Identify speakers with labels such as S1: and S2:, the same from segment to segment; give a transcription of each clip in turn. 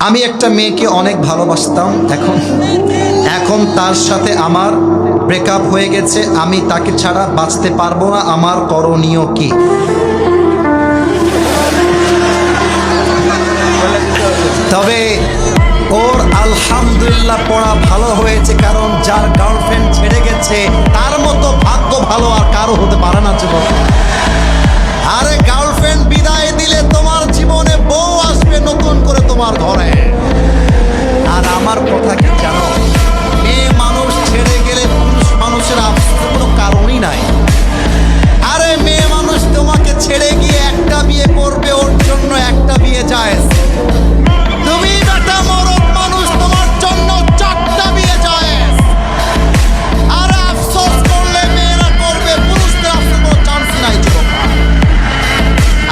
S1: আমি একটা মেয়েকে অনেক ভালোবাসতাম, এখন তার সাথে আমার ব্রেকআপ হয়ে গেছে। আমি তাকে ছাড়া বাঁচতে পারবো না, আমার করণীয় কি? তবে ওর আলহামদুলিল্লাহ পড়া ভালো হয়েছে, কারণ যার গার্লফ্রেন্ড ছেড়ে গেছে তার মতো ভাগ্য ভালো আর কারো হতে পারে না যুবক। আরে গার্লফ্রেন্ড বিদায় দিলে তোমার জীবনে বউ আসবে নতুন করে তোমার ঘরে। আর আমার কথা কি জানো, মেয়ে মানুষ ছেড়ে গেলে পুরুষ মানুষের আফসোসের কোনো কারণই নাই। আরে মেয়ে মানুষ তোমাকে ছেড়ে গিয়ে একটা বিয়ে করবে, ওর জন্য একটা বিয়ে জায়েজ। তুমি বেটা মরদ মানুষ, তোমার জন্য চারটা বিয়ে জায়েজ। আর আফসোস করলে মেয়েরা করবে, পুরুষদের আফসোস কোনো চান্স নাই যুবক।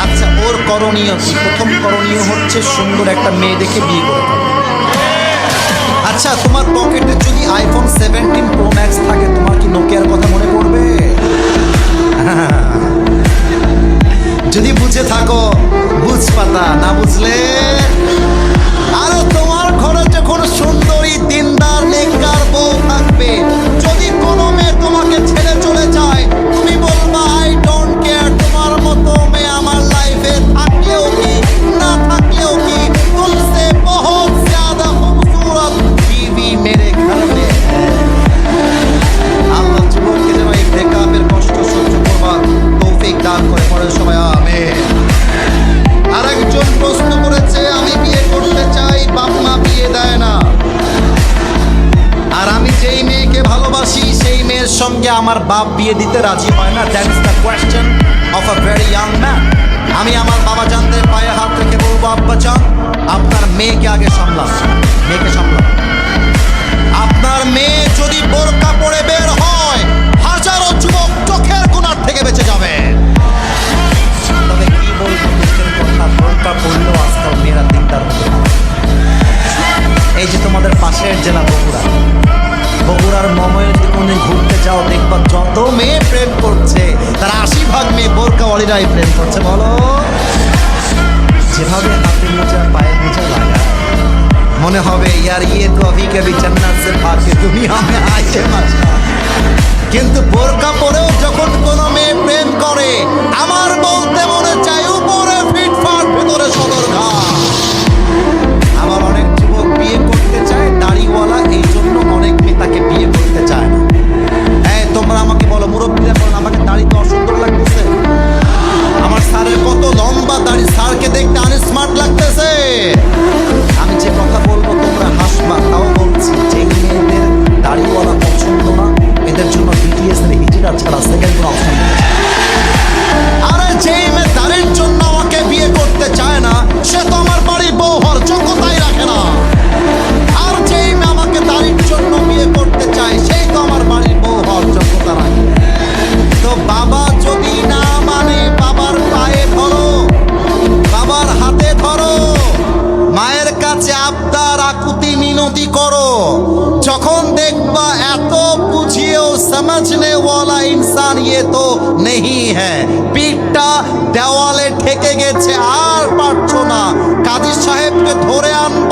S1: আচ্ছা, ওর করণীয় কি? প্রথম করণীয় হচ্ছে সুন্দর একটা মেয়ে দেখে বিয়ে করে ফেলো। আচ্ছা, তোমার পকেটে যদি আইফোন 17 প্রো ম্যাক্স থাকে, তোমার কি নোকিয়ার কথা মনে পড়বে? যদি বুঝে থাকো বুঝ পাতা, না বুঝলে আরে তোমার ঘরে যখন সুন্দরী দিনদার নেককার বউ থাকবে, যদি কোনো মেয়ে তোমাকে ছেড়ে চলে যায়, তুমি বলবা আই ডোন্ট কেয়ার। তোমার মতো মেয়ে আমার লাইফে থাকলেও কি না থাকলেও কি, তুমসে বহুত জ্যাদা খুবসুরত বিবি মেরে ঘর মে। আল্লাহ যুবককে যেন এই ব্রেকআপের কষ্ট সহ্য করবার তৌফিক দান করে, পড়ে সবাই আমিন। আরেকজন প্রশ্ন করেছে, আমি বিয়ে করতে চাই, বাপ মা বিয়ে দেয় না, আর আমি যেই মেয়েকে ভালোবাসি সেই মেয়ের সঙ্গে আমার বাপ বিয়ে দিতে রাজি হয় না। That is the question of a very young man. আমি আমার বাবা জানদের পায়ে হাত রেখে বলবো, আব্বা চান আপনার মেয়েকে আগে সামলান, মেয়েকে সামলান। আপনার মেয়ে যদি বোরকা পরে বের হয়, হাজারো যুবক চোখের কোণার থেকে বেঁচে যাবে। তবে কি বলবো দুঃখের কথা, বোরকা পড়লেও আজকাল মেয়েরা দিকদার হতে পারে। এই যে তোমাদের পাশের জেলা বগুড়ার মময়ে যদি কোনদিন ঘুরতে যাও, দেখবা যত মেয়ে প্রেম করছে তার 80% মেয়ে বোরকাওয়ালিরাই প্রেম করছে। বলো, যেভাবে হাতে মোজা পায়ে মোজা লাগা, মনে হবে ইয়ার ইয়ে তো অভি কবি জান্নাত সে ভাগে দুনিয়া মে আয়ে মজা। কিন্তু বোরকা পরেও যখন কোনো মেয়ে প্রেম করে, আমার বলতে মনে চায় উপরে ফিটফাট ভেতরে সদরঘাট। আবার অনেক যুবক বিয়ে করতে চায় দাড়িওয়ালা, এই জন্য অনেক মেয়ে তাকে বিয়ে করতে চায় না। হ্যাঁ, তোমরা আমাকে বলো, মুরব্বীরা বলেন, আমাকে দাড়ি তো অসুন্দর লাগতেছে, আমার স্যারের কত লম্বা দাড়ি, স্যারকে দেখতে আনস্মার্ট লাগতেছে। আমি যে কথা বলবো তোমরা হাসবা, তাও বলছি, যে মেয়েদের দাড়িওয়ালা পছন্দ না, এদের জন্য বিটিএস এর হিজড়া ছাড়া সেকেন্ড কোনো অপশন নেই। আরে যেই মেয়ে দাড়ির জন্য আমাকে বিয়ে করতে চায় না, সে তো আমার বাড়ির বউ হওয়ার যোগ্যতাই রাখে না। আর যেই মেয়ে আমাকে দাড়ির জন্য বিয়ে করতে চায়, সেই তো আমার বাড়ির বউ হওয়ার যোগ্যতা রাখে। তো বাবা যদি না মানে, বাবার পায়ে ধরো, বাবার হাতে ধরো, মায়ের কাছে আবদার আকুতি মিনতি করো। যখন দেখবা এত বুঝিয়েও সমঝনে ওয়ালা ইনসান ইয়ে তো নেই হ্যাঁ, পিঠটা দেওয়ালে ঠেকে গেছে আর পারছো না, কাজী সাহেবকে ধরে আনবা।